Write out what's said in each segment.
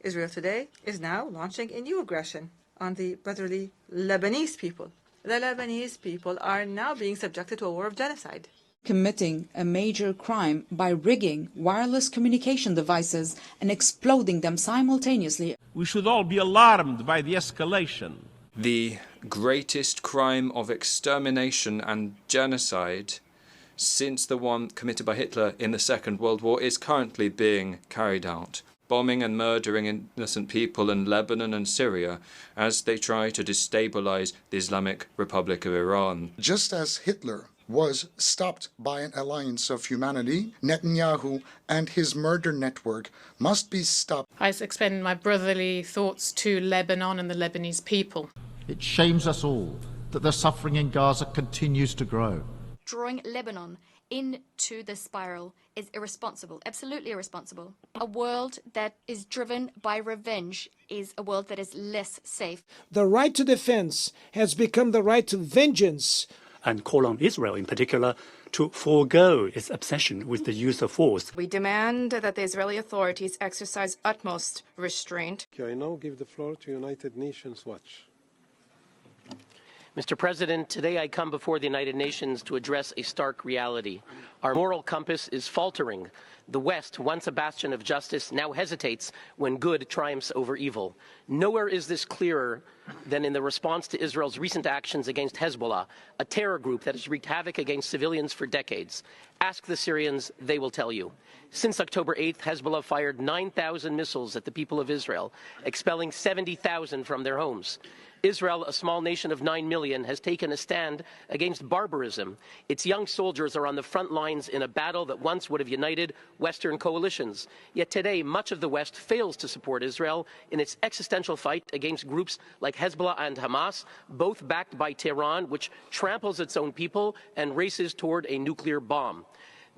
Israel today is now launching a new aggression on the brotherly Lebanese people. The Lebanese people are now being subjected to a war of genocide. Committing a major crime by rigging wireless communication devices and exploding them simultaneously. We should all be alarmed by the escalation. The greatest crime of extermination and genocide since the one committed by Hitler in the Second World War is currently being carried out, bombing and murdering innocent people in Lebanon and Syria as they try to destabilize the Islamic Republic of Iran. Just as Hitler was stopped by an alliance of humanity, Netanyahu and his murder network must be stopped. I extend my brotherly thoughts to Lebanon and the Lebanese people. It shames us all that the suffering in Gaza continues to grow. Drawing Lebanon into the spiral is irresponsible, absolutely irresponsible. A world that is driven by revenge is a world that is less safe. The right to defense has become the right to vengeance. And call on Israel in particular to forego its obsession with the use of force. We demand that the Israeli authorities exercise utmost restraint. I now give the floor to United Nations Watch. Mr. President, today I come before the United Nations to address a stark reality. Our moral compass is faltering. The West, once a bastion of justice, now hesitates when good triumphs over evil. Nowhere is this clearer than in the response to Israel's recent actions against Hezbollah, a terror group that has wreaked havoc against civilians for decades. Ask the Syrians, they will tell you. Since October 8th, Hezbollah fired 9,000 missiles at the people of Israel, expelling 70,000 from their homes. Israel, a small nation of 9 million, has taken a stand against barbarism. Its young soldiers are on the front lines in a battle that once would have united Western coalitions. Yet today, much of the West fails to support Israel in its existential fight against groups like Hezbollah and Hamas, both backed by Tehran, which tramples its own people and races toward a nuclear bomb.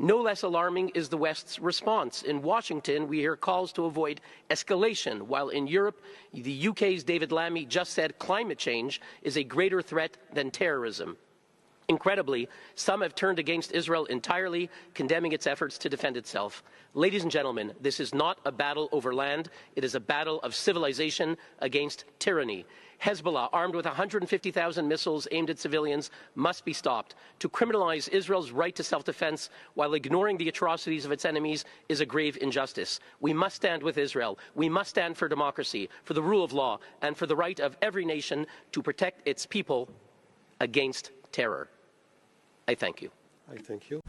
No less alarming is the West's response. In Washington, we hear calls to avoid escalation, while in Europe, the UK's David Lammy just said climate change is a greater threat than terrorism. Incredibly, some have turned against Israel entirely, condemning its efforts to defend itself. Ladies and gentlemen, this is not a battle over land. It is a battle of civilization against tyranny. Hezbollah, armed with 150,000 missiles aimed at civilians, must be stopped. To criminalize Israel's right to self-defense while ignoring the atrocities of its enemies is a grave injustice. We must stand with Israel. We must stand for democracy, for the rule of law, and for the right of every nation to protect its people against terror. I thank you. I thank you.